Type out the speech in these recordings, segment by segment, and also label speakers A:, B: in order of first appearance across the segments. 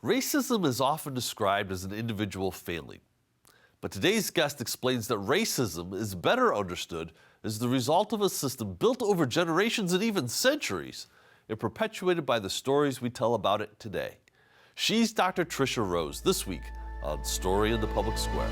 A: Racism is often described as an individual failing. But today's guest explains that racism is better understood as the result of a system built over generations and even centuries, and perpetuated by the stories we tell about it today. She's Dr. Tricia Rose, this week on Story in the Public Square.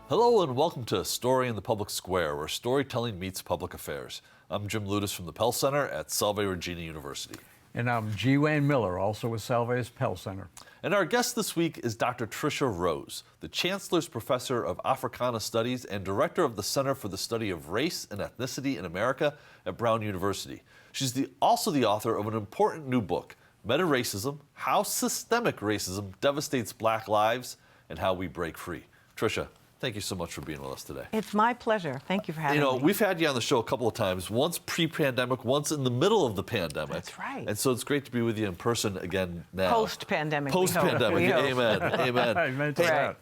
A: Hello and welcome to Story in the Public Square, where storytelling meets public affairs. I'm Jim Ludis from the Pell Center at Salve Regina University.
B: And I'm G. Wayne Miller, also with Salve's Pell Center.
A: And our guest this week is Dr. Tricia Rose, the Chancellor's Professor of Africana Studies and Director of the Center for the Study of Race and Ethnicity in America at Brown University. She's also the author of an important new book, Metaracism: How Systemic Racism Devastates Black Lives and How We Break Free. Tricia, thank you so much for being with us today.
C: It's my pleasure. Thank you for having me.
A: We've had you on the show a couple of times, once pre-pandemic, once in the middle of the pandemic.
C: That's right.
A: And so it's great to be with you in person again now.
C: Post-pandemic.
A: Post-pandemic. Amen. Amen.
B: Amen to that.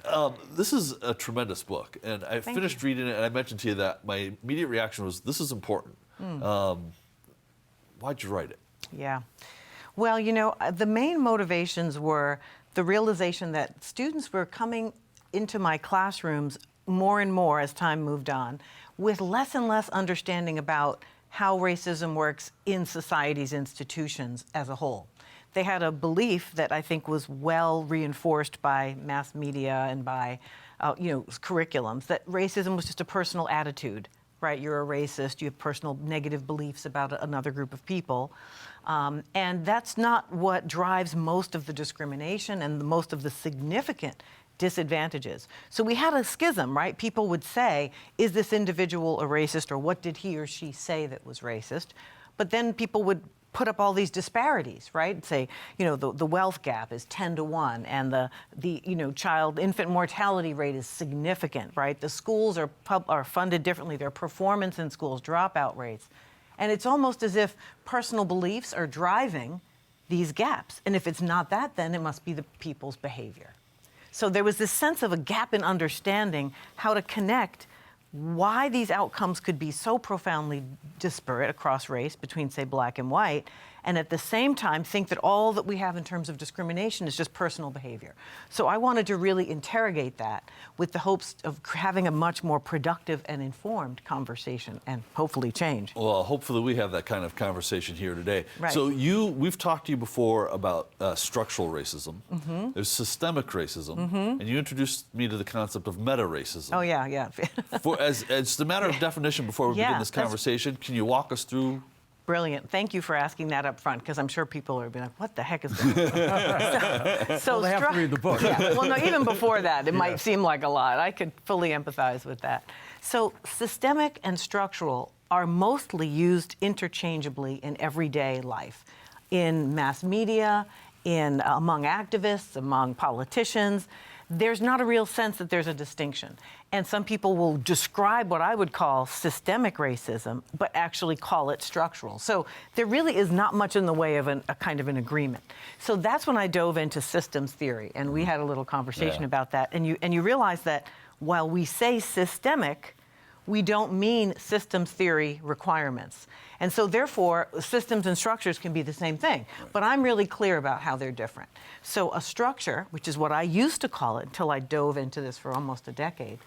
A: This is a tremendous book, and I finished reading it, and I mentioned to you that my immediate reaction was, this is important. Why'd you write it?
C: Yeah. Well, the main motivations were the realization that students were coming into my classrooms more and more as time moved on, with less and less understanding about how racism works in society's institutions as a whole. They had a belief that I think was well reinforced by mass media and by curriculums, that racism was just a personal attitude, right? You're a racist, you have personal negative beliefs about another group of people. And that's not what drives most of the discrimination and most of the significant disadvantages. So we had a schism, right? People would say, is this individual a racist, or what did he or she say that was racist? But then people would put up all these disparities, right? Say, the wealth gap is 10 to 1, and the infant mortality rate is significant, right? The schools are funded differently. Their performance in schools, dropout rates. And it's almost as if personal beliefs are driving these gaps. And if it's not that, then it must be the people's behavior. So there was this sense of a gap in understanding how to connect why these outcomes could be so profoundly disparate across race between, say, black and white, and at the same time think that all that we have in terms of discrimination is just personal behavior. So I wanted to really interrogate that with the hopes of having a much more productive and informed conversation and hopefully change.
A: Well, hopefully we have that kind of conversation here today.
C: Right.
A: So we've talked to you before about structural racism. There's systemic racism, and you introduced me to the concept of meta-racism.
C: Oh, yeah.
A: As it's a matter of definition before we begin this conversation, can you walk us through?
C: Brilliant. Thank you for asking that up front, because I'm sure people are being like, what the heck is going on?
B: So they have to read the book.
C: Yeah. Well, no, even before that, it might seem like a lot. I could fully empathize with that. So systemic and structural are mostly used interchangeably in everyday life, in mass media, among activists, among politicians. There's not a real sense that there's a distinction. And some people will describe what I would call systemic racism, but actually call it structural. So there really is not much in the way of a kind of an agreement. So that's when I dove into systems theory, and we had a little conversation about that. And you realize that while we say systemic, we don't mean systems theory requirements. And so therefore, systems and structures can be the same thing. But I'm really clear about how they're different. So a structure, which is what I used to call it until I dove into this for almost a decade,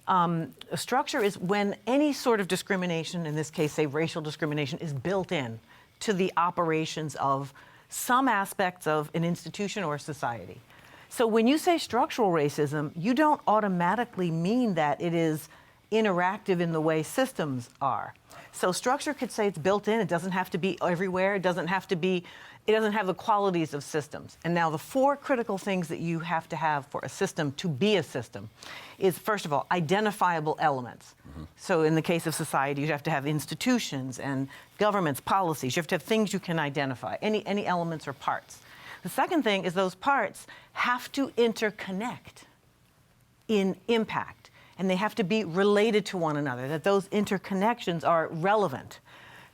C: a structure is when any sort of discrimination, in this case, say racial discrimination, is built in to the operations of some aspects of an institution or society. So when you say structural racism, you don't automatically mean that it is interactive in the way systems are. So structure could say it's built in. It doesn't have to be everywhere. It doesn't have the qualities of systems. And now the four critical things that you have to have for a system to be a system is, first of all, identifiable elements. So in the case of society, you have to have institutions and governments, policies. You have to have things you can identify, any elements or parts. The second thing is those parts have to interconnect in impact. and they have to be related to one another, that those interconnections are relevant.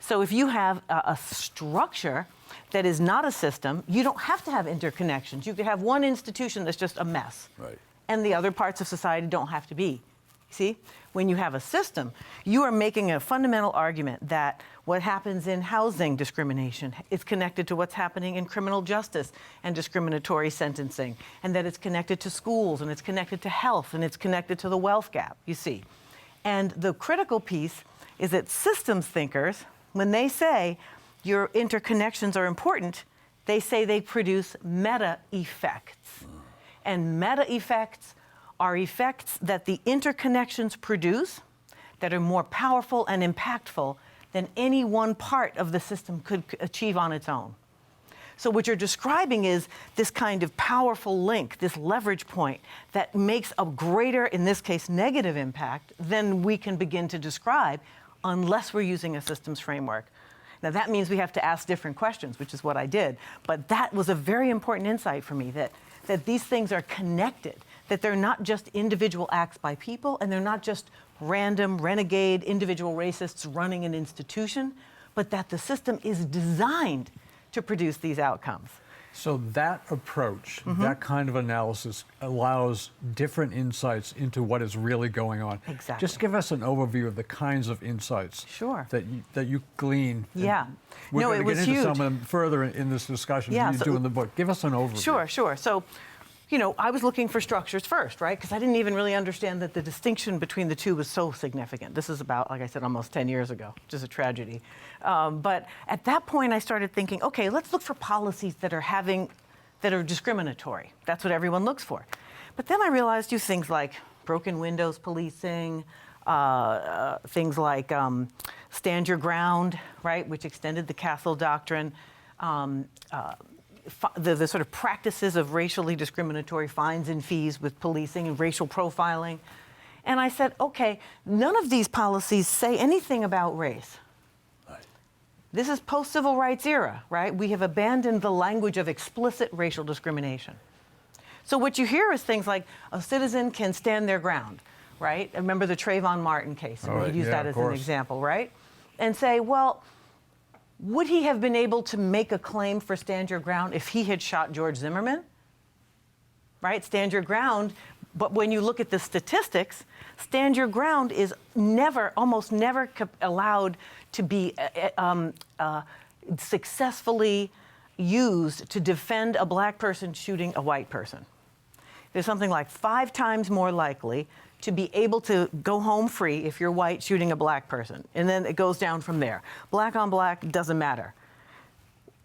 C: So if you have a structure that is not a system, you don't have to have interconnections. You could have one institution that's just a mess.
A: Right.
C: And the other parts of society don't have to be. See? When you have a system, you are making a fundamental argument that what happens in housing discrimination is connected to what's happening in criminal justice and discriminatory sentencing, and that it's connected to schools, and it's connected to health, and it's connected to the wealth gap, you see. And the critical piece is that systems thinkers, when they say your interconnections are important, they say they produce meta effects. And meta effects are effects that the interconnections produce that are more powerful and impactful than any one part of the system could achieve on its own. So what you're describing is this kind of powerful link, this leverage point that makes a greater, in this case, negative impact than we can begin to describe unless we're using a systems framework. Now that means we have to ask different questions, which is what I did. But that was a very important insight for me, that these things are connected, that they're not just individual acts by people, and they're not just random, renegade, individual racists running an institution, but that the system is designed to produce these outcomes.
B: So that approach, that kind of analysis allows different insights into what is really going on.
C: Exactly.
B: Just give us an overview of the kinds of insights
C: Sure.
B: that you glean.
C: Yeah.
B: We're
C: No,
B: going
C: it
B: to
C: was
B: get into
C: huge.
B: some of them further in this discussion
C: Yeah,
B: you do in the book. Give us an overview.
C: Sure. So, you know, I was looking for structures first, right? Because I didn't even really understand that the distinction between the two was so significant. This is about, like I said, almost 10 years ago, which is a tragedy. But at that point, I started thinking, okay, let's look for policies that are discriminatory. That's what everyone looks for. But then I realized things like broken windows policing, things like stand your ground, right, which extended the Castle Doctrine, the sort of practices of racially discriminatory fines and fees with policing and racial profiling. And I said, okay, none of these policies say anything about race. This is post-civil rights era, right? We have abandoned the language of explicit racial discrimination. So what you hear is things like a citizen can stand their ground, right? Remember the Trayvon Martin case, and we use that as an example, right? And say, well, would he have been able to make a claim for stand your ground if he had shot George Zimmerman? Right? Stand your ground. But when you look at the statistics, stand your ground is almost never allowed to be successfully used to defend a black person shooting a white person. There's something like 5 times more likely to be able to go home free if you're white shooting a black person. And then it goes down from there. Black on black doesn't matter.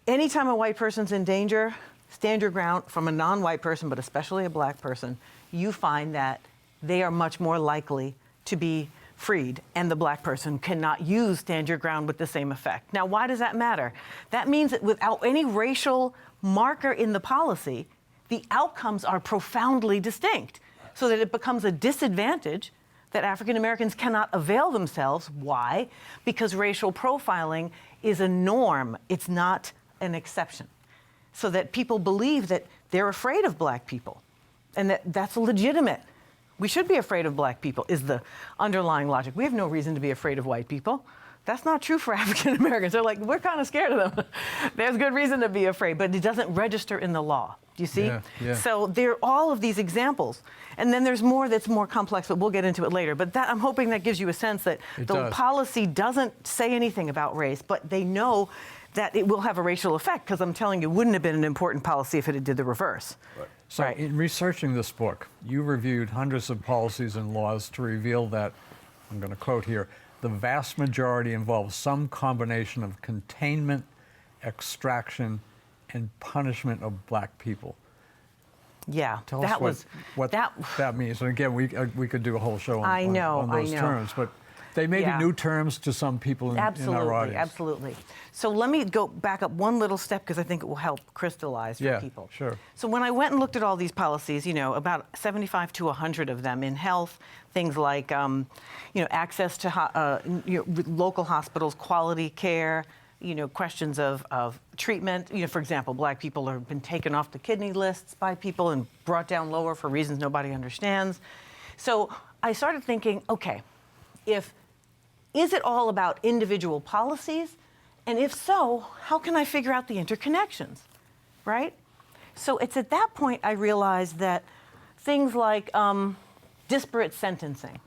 C: Anytime a white person's in danger, stand your ground from a non-white person, but especially a black person, you find that they are much more likely to be freed, and the black person cannot use stand your ground with the same effect. Now, why does that matter? That means that without any racial marker in the policy, the outcomes are profoundly distinct, so that it becomes a disadvantage that African Americans cannot avail themselves. Why? Because racial profiling is a norm. It's not an exception. So that people believe that they're afraid of black people, and that's legitimate. We should be afraid of black people is the underlying logic. We have no reason to be afraid of white people. That's not true for African Americans. They're like, we're kind of scared of them. There's good reason to be afraid, but it doesn't register in the law. Do you see?
B: Yeah.
C: So there are all of these examples. And then there's more that's more complex, but we'll get into it later. But I'm hoping that gives you a sense that policy doesn't say anything about race, but they know that it will have a racial effect, because I'm telling you, it wouldn't have been an important policy if it had did the reverse.
A: Right.
B: So in researching this book, you reviewed hundreds of policies and laws to reveal that, I'm going to quote here, the vast majority involve some combination of containment, extraction, and punishment of black people.
C: Yeah,
B: Tell us what that means. And again, we could do a whole show on those terms, but they may be new terms to some people in our audience.
C: Absolutely. So let me go back up one little step, because I think it will help crystallize for people.
B: Sure.
C: So when I went and looked at all these policies, about 75 to 100 of them in health, things like, access to local hospitals, quality care, questions of treatment. For example, black people have been taken off the kidney lists by people and brought down lower for reasons nobody understands. So I started thinking, okay, is it all about individual policies? And if so, how can I figure out the interconnections, right? So it's at that point I realized that things like disparate sentencing,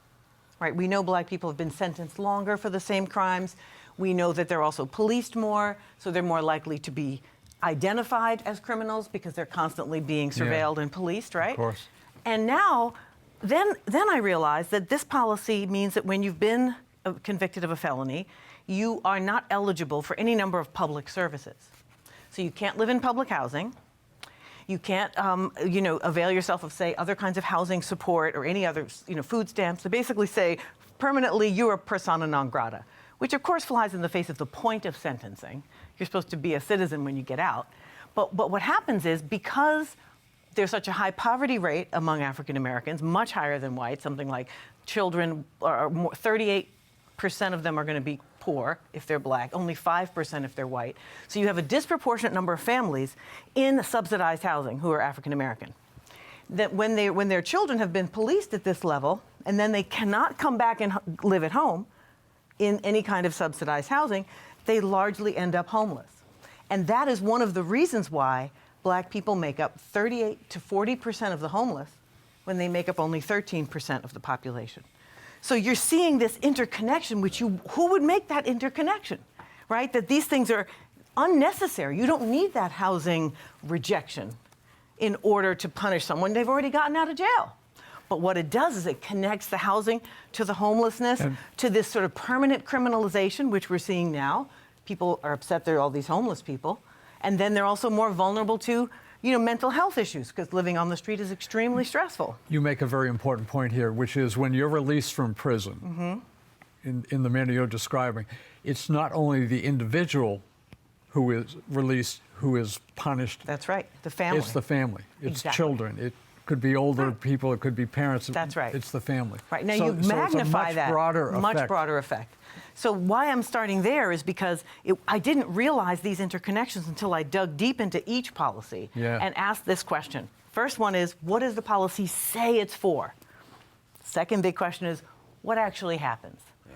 C: right? We know black people have been sentenced longer for the same crimes. We know that they're also policed more, so they're more likely to be identified as criminals because they're constantly being surveilled and policed, right?
B: Of course.
C: And now, then I realized that this policy means that when you've been convicted of a felony, you are not eligible for any number of public services. So you can't live in public housing. You can't, avail yourself of, say, other kinds of housing support or any other, food stamps. They basically say, permanently, you're a persona non grata, which of course flies in the face of the point of sentencing. You're supposed to be a citizen when you get out. But what happens is, because there's such a high poverty rate among African Americans, much higher than whites, something like children, are more, 38% of them are going to be poor if they're black, only 5% if they're white. So you have a disproportionate number of families in subsidized housing who are African American. That when their children have been policed at this level, and then they cannot come back and live at home in any kind of subsidized housing, they largely end up homeless. And that is one of the reasons why black people make up 38 to 40% of the homeless when they make up only 13% of the population. So you're seeing this interconnection, who would make that interconnection, right? That these things are unnecessary. You don't need that housing rejection in order to punish someone. They've already gotten out of jail. But what it does is it connects the housing to the homelessness, to this sort of permanent criminalization, which we're seeing now. People are upset there are all these homeless people. And then they're also more vulnerable to, mental health issues, because living on the street is extremely stressful.
B: You make a very important point here, which is when you're released from prison, in the manner you're describing, it's not only the individual who is released who is punished.
C: That's right, the family.
B: It's the family. It's
C: Exactly.
B: children. It could be older people. It could be parents.
C: That's right.
B: It's the family.
C: Right, now
B: so,
C: you
B: so
C: magnify
B: it's a much
C: that.
B: Broader
C: much
B: effect.
C: broader effect. So why I'm starting there is because I didn't realize these interconnections until I dug deep into each policy and asked this question. First one is, what does the policy say it's for? Second big question is, what actually happens? Yeah.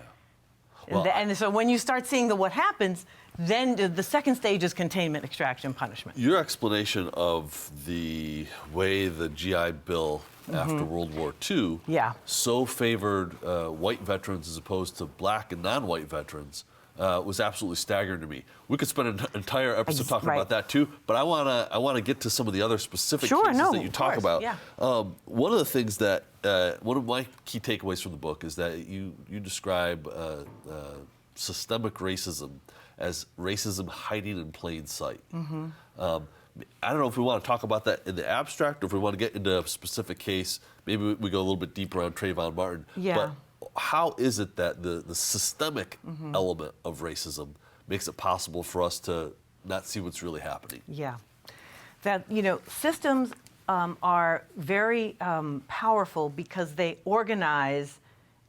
C: Well, and so when you start seeing the what happens, then the second stage is containment, extraction, punishment.
A: Your explanation of the way the GI Bill after World War II so favored white veterans as opposed to black and non-white veterans was absolutely staggering to me. We could spend an entire episode talking about that too, but I wanna get to some of the other specific cases that you talk about.
C: Yeah.
A: One of the things that one of my key takeaways from the book is that you describe systemic racism as racism hiding in plain sight. I don't know if we want to talk about that in the abstract or if we want to get into a specific case. Maybe we go a little bit deeper on Trayvon Martin.
C: Yeah.
A: But how is it that the systemic element of racism makes it possible for us to not see what's really happening?
C: Yeah. That, systems are very powerful because they organize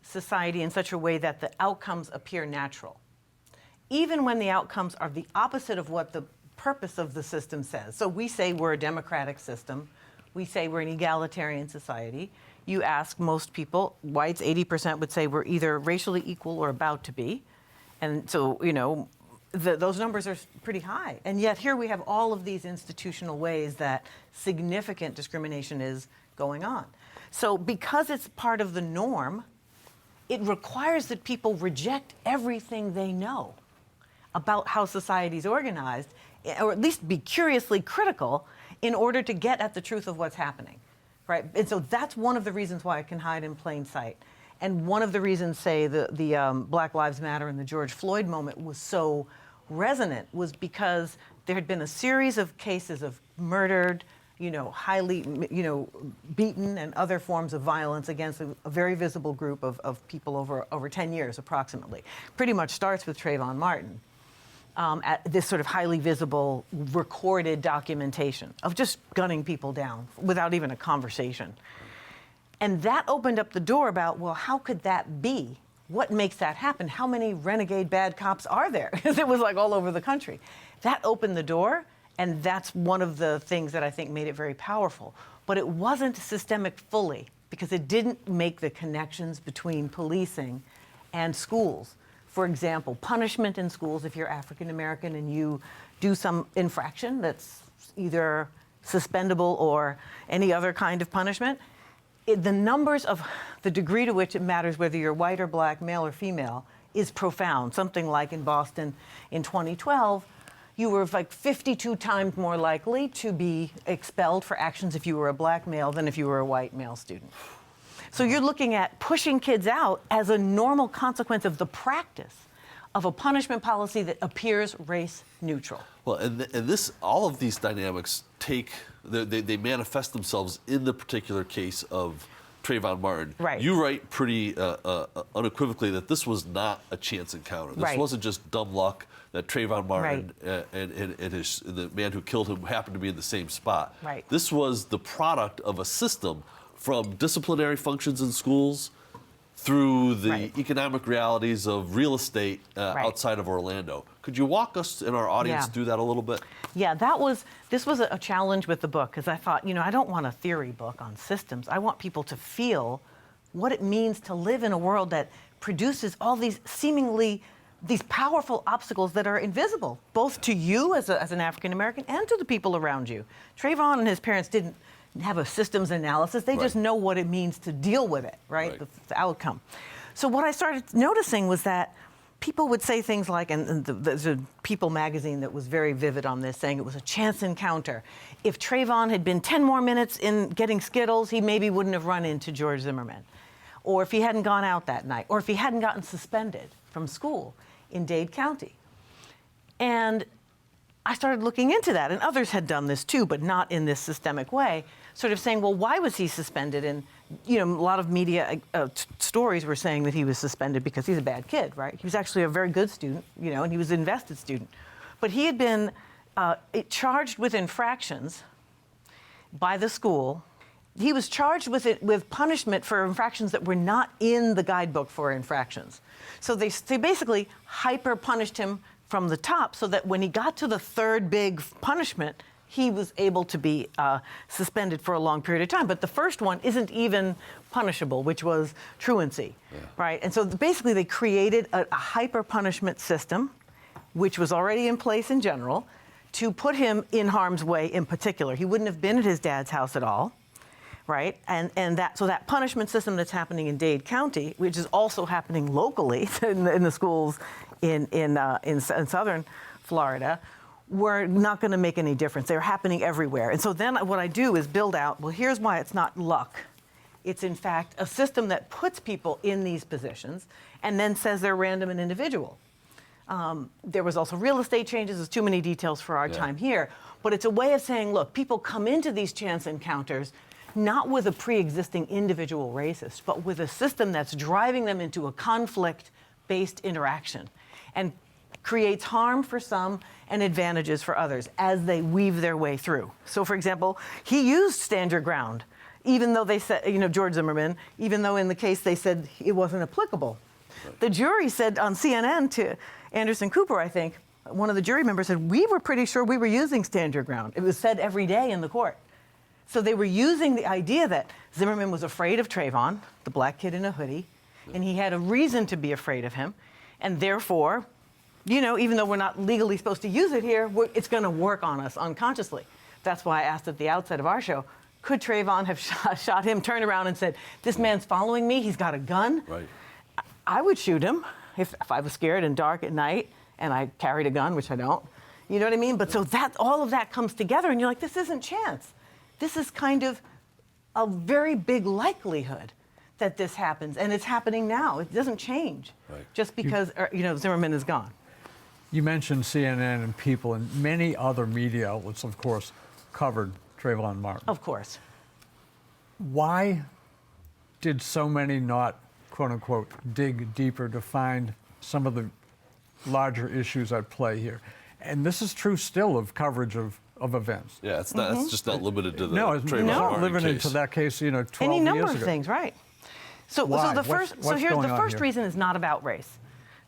C: society in such a way that the outcomes appear natural, even when the outcomes are the opposite of what the purpose of the system says. So we say we're a democratic system. We say we're an egalitarian society. You ask most people, whites, 80% would say we're either racially equal or about to be. And so, those numbers are pretty high. And yet here we have all of these institutional ways that significant discrimination is going on. So because it's part of the norm, it requires that people reject everything they know about how society is organized, or at least be curiously critical in order to get at the truth of what's happening, right? And so that's one of the reasons why it can hide in plain sight. And one of the reasons, say, the Black Lives Matter and the George Floyd moment was so resonant was because there had been a series of cases of murdered, highly, beaten and other forms of violence against a very visible group of people over 10 years approximately. Pretty much starts with Trayvon Martin. At this sort of highly visible, recorded documentation of just gunning people down without even a conversation. And that opened up the door about, well, how could that be? What makes that happen? How many renegade bad cops are there? Because it was like all over the country. That opened the door, and that's one of the things that I think made it very powerful. But it wasn't systemic fully because it didn't make the connections between policing and schools. For example, punishment in schools, if you're African American and you do some infraction that's either suspendable or any other kind of punishment, the numbers of the degree to which it matters whether you're white or black, male or female, is profound. Something like in Boston in 2012, you were like 52 times more likely to be expelled for actions if you were a black male than if you were a white male student. So you're looking at pushing kids out as a normal consequence of the practice of a punishment policy that appears race neutral.
A: Well, and this, all of these dynamics they manifest themselves in the particular case of Trayvon Martin.
C: Right.
A: You write pretty unequivocally that this was not a chance encounter. This wasn't just dumb luck that Trayvon Martin and the man who killed him happened to be in the same spot.
C: Right.
A: This was the product of a system from disciplinary functions in schools through the economic realities of real estate outside of Orlando. Could you walk us and our audience through that a little bit?
C: Yeah, this was a challenge with the book, because I thought, I don't want a theory book on systems. I want people to feel what it means to live in a world that produces all these these powerful obstacles that are invisible, both to you as an African American and to the people around you. Trayvon and his parents didn't have a systems analysis. They just know what it means to deal with it, right? The outcome. So what I started noticing was that people would say things like, and there's a People magazine that was very vivid on this, saying it was a chance encounter. If Trayvon had been 10 more minutes in getting Skittles, he maybe wouldn't have run into George Zimmerman. Or if he hadn't gone out that night, or if he hadn't gotten suspended from school in Dade County. And I started looking into that, and others had done this too, but not in this systemic way, sort of saying, well, why was he suspended? And, a lot of media stories were saying that he was suspended because he's a bad kid, right? He was actually a very good student, and he was an invested student. But he had been charged with infractions by the school. He was charged with punishment for infractions that were not in the guidebook for infractions. So they basically hyper-punished him from the top, so that when he got to the third big punishment, he was able to be suspended for a long period of time. But the first one isn't even punishable, which was truancy, right? And so basically they created a hyper-punishment system, which was already in place in general, to put him in harm's way in particular. He wouldn't have been at his dad's house at all, right? And so that punishment system that's happening in Dade County, which is also happening locally in the schools in southern Florida, were not going to make any difference. They're happening everywhere. And so then what I do is build out, well, here's why it's not luck. It's, in fact, a system that puts people in these positions and then says they're random and individual. There was also real estate changes. There's too many details for our time here. But it's a way of saying, look, people come into these chance encounters not with a pre-existing individual racist, but with a system that's driving them into a conflict-based interaction and creates harm for some and advantages for others as they weave their way through. So, for example, he used stand your ground, even though they said, George Zimmerman, even though in the case they said it wasn't applicable. Right. The jury said on CNN to Anderson Cooper, I think, one of the jury members said, we were pretty sure we were using stand your ground. It was said every day in the court. So they were using the idea that Zimmerman was afraid of Trayvon, the black kid in a hoodie, and he had a reason to be afraid of him, and therefore, even though we're not legally supposed to use it here, it's going to work on us unconsciously. That's why I asked at the outset of our show, could Trayvon have shot him, turned around and said, this man's following me, he's got a gun?
A: Right.
C: I would shoot him if I was scared and dark at night and I carried a gun, which I don't. You know what I mean? But so all of that comes together and you're like, this isn't chance. This is kind of a very big likelihood that this happens, and it's happening now. It doesn't change just because Zimmerman is gone.
B: You mentioned CNN and People, and many other media outlets, of course, covered Trayvon Martin.
C: Of course.
B: Why did so many not, quote unquote, dig deeper to find some of the larger issues at play here? And this is true still of coverage of events.
A: Yeah, it's not. It's just not limited to the
B: Trayvon
A: Martin
B: not limited
A: case.
B: to that case. 12 years ago.
C: Any number of things, right? So the first reason is not about race,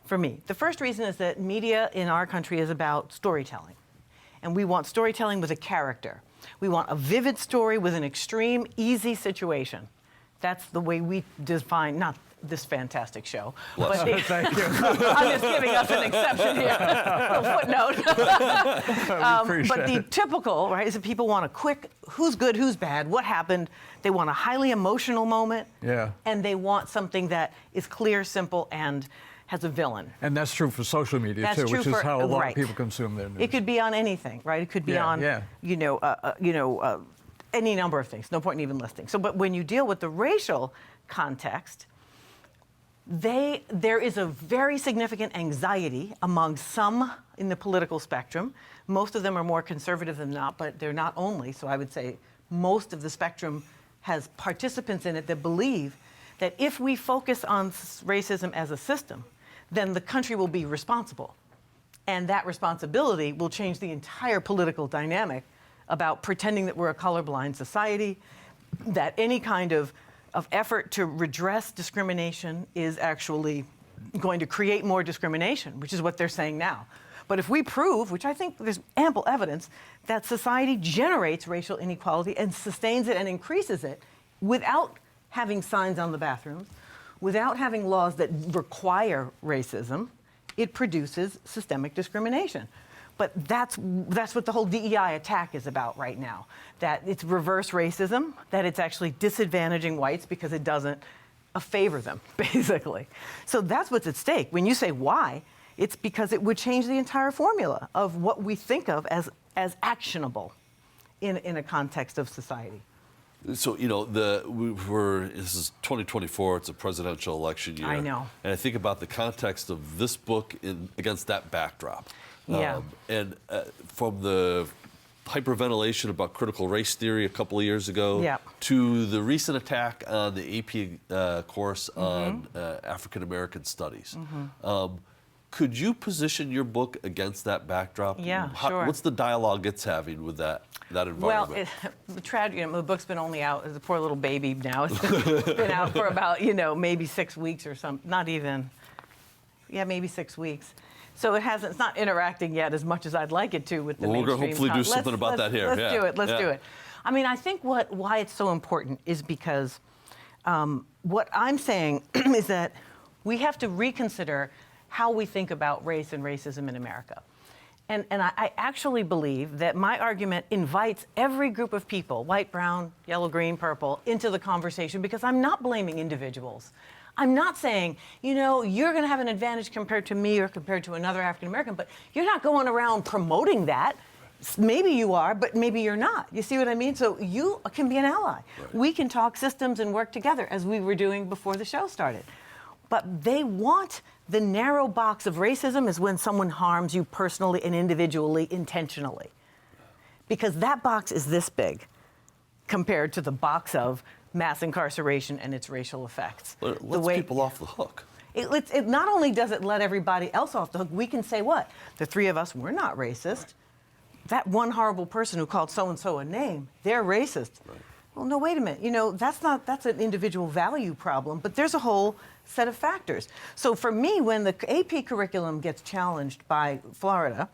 C: for me. The first reason is that media in our country is about storytelling, and we want storytelling with a character. We want a vivid story with an extreme, easy situation. That's the way we define, not this fantastic show.
A: Bless
C: But
A: you.
B: Thank you.
C: I'm just giving us an exception here, a footnote. But the typical, right, is that people want a quick, who's good, who's bad, what happened. They want a highly emotional moment.
B: Yeah.
C: And they want something that is clear, simple, and has a villain.
B: And that's true for social media,
C: That's
B: too,
C: true
B: which is
C: for-
B: how a lot
C: right.
B: of people consume their news.
C: It could be on anything, right? It could be
B: Yeah,
C: on,
B: yeah.
C: any number of things. No point in even listing. So, but when you deal with the racial context, there is a very significant anxiety among some in the political spectrum. Most of them are more conservative than not, but they're not only. So I would say most of the spectrum has participants in it that believe that if we focus on racism as a system, then the country will be responsible. And that responsibility will change the entire political dynamic about pretending that we're a colorblind society, that any kind of effort to redress discrimination is actually going to create more discrimination, which is what they're saying now. But if we prove, which I think there's ample evidence, that society generates racial inequality and sustains it and increases it without having signs on the bathrooms, without having laws that require racism, it produces systemic discrimination. But that's what the whole DEI attack is about right now, that it's reverse racism, that it's actually disadvantaging whites because it doesn't favor them, basically. So that's what's at stake. When you say why, it's because it would change the entire formula of what we think of as actionable in a context of society.
A: So, this is 2024, it's a presidential election year.
C: I know.
A: And I think about the context of this book against that backdrop.
C: Yeah.
A: From the hyperventilation about critical race theory a couple of years ago
C: Yeah.
A: to the recent attack on the AP course on African American studies. Could you position your book against that backdrop?
C: Yeah, sure.
A: What's the dialogue it's having with that environment?
C: Well, the tragedy, the book's been only out as a poor little baby now. It's been out for about, maybe 6 weeks or something. Not even, maybe 6 weeks. So it's not interacting yet as much as I'd like it to with the mainstream.
A: We're going to hopefully do something about that here.
C: Let's do it. Let's do it. I mean, I think why it's so important is because what I'm saying is that we have to reconsider how we think about race and racism in America. And I actually believe that my argument invites every group of people, white, brown, yellow, green, purple, into the conversation because I'm not blaming individuals. I'm not saying, you're going to have an advantage compared to me or compared to another African American, but you're not going around promoting that. Maybe you are, but maybe you're not. You see what I mean? So you can be an ally. Right. We can talk systems and work together as we were doing before the show started. But they want the narrow box of racism is when someone harms you personally and individually, intentionally. Because that box is this big compared to the box of mass incarceration and its racial effects.
A: But it lets people off the hook.
C: It not only does it let everybody else off the hook, we can say what? The three of us, we're not racist. That one horrible person who called so-and-so a name, they're racist. Right. Well, no, wait a minute. That's an individual value problem, but there's a whole set of factors. So for me, when the AP curriculum gets challenged by Florida,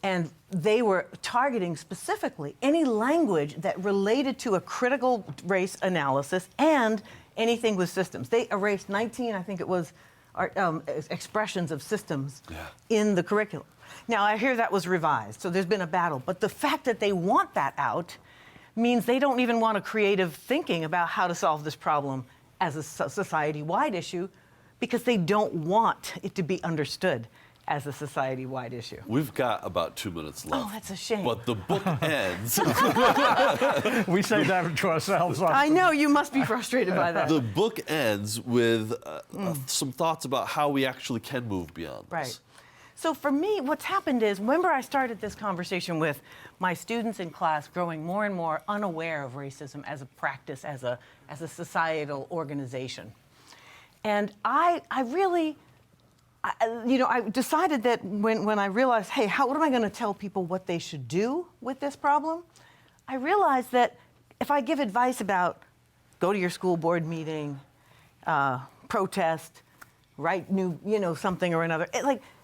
C: and they were targeting specifically any language that related to a critical race analysis and anything with systems. They erased 19, I think it was, expressions of systems in the curriculum. Now, I hear that was revised, so there's been a battle. But the fact that they want that out means they don't even want a creative thinking about how to solve this problem as a society-wide issue because they don't want it to be understood as a society-wide issue.
A: We've got about 2 minutes left.
C: Oh, that's a shame.
A: But the book ends.
B: We say that to ourselves.
C: I know, you must be frustrated by that.
A: The book ends with some thoughts about how we actually can move beyond this.
C: Right. So for me, what's happened is, remember I started this conversation with my students in class growing more and more unaware of racism as a practice, as a societal organization. And I decided that when I realized, hey, what am I going to tell people what they should do with this problem? I realized that if I give advice about go to your school board meeting, protest, write something or another,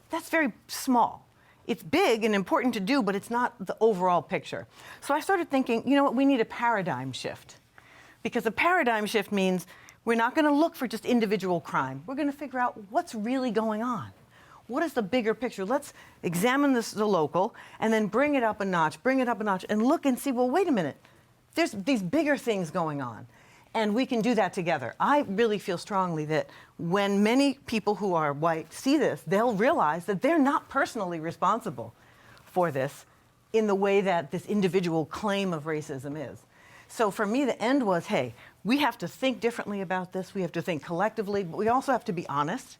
C: that's very small. It's big and important to do, but it's not the overall picture. So I started thinking, we need a paradigm shift. Because a paradigm shift means we're not going to look for just individual crime. We're going to figure out what's really going on. What is the bigger picture? Let's examine the local and then bring it up a notch, and look and see, well, wait a minute. There's these bigger things going on. And we can do that together. I really feel strongly that when many people who are white see this, they'll realize that they're not personally responsible for this in the way that this individual claim of racism is. So for me, the end was, hey, we have to think differently about this. We have to think collectively, but we also have to be honest,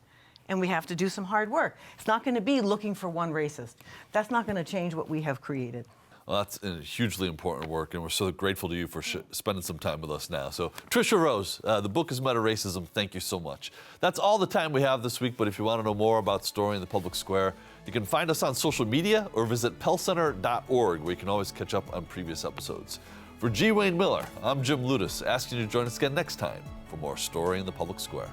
C: and we have to do some hard work. It's not going to be looking for one racist. That's not going to change what we have created.
A: Well, that's hugely important work, and we're so grateful to you for spending some time with us now. So, Tricia Rose, the book is Metaracism. Thank you so much. That's all the time we have this week, but if you want to know more about Story in the Public Square, you can find us on social media or visit pellcenter.org, where you can always catch up on previous episodes. For G. Wayne Miller, I'm Jim Ludis, asking you to join us again next time for more Story in the Public Square.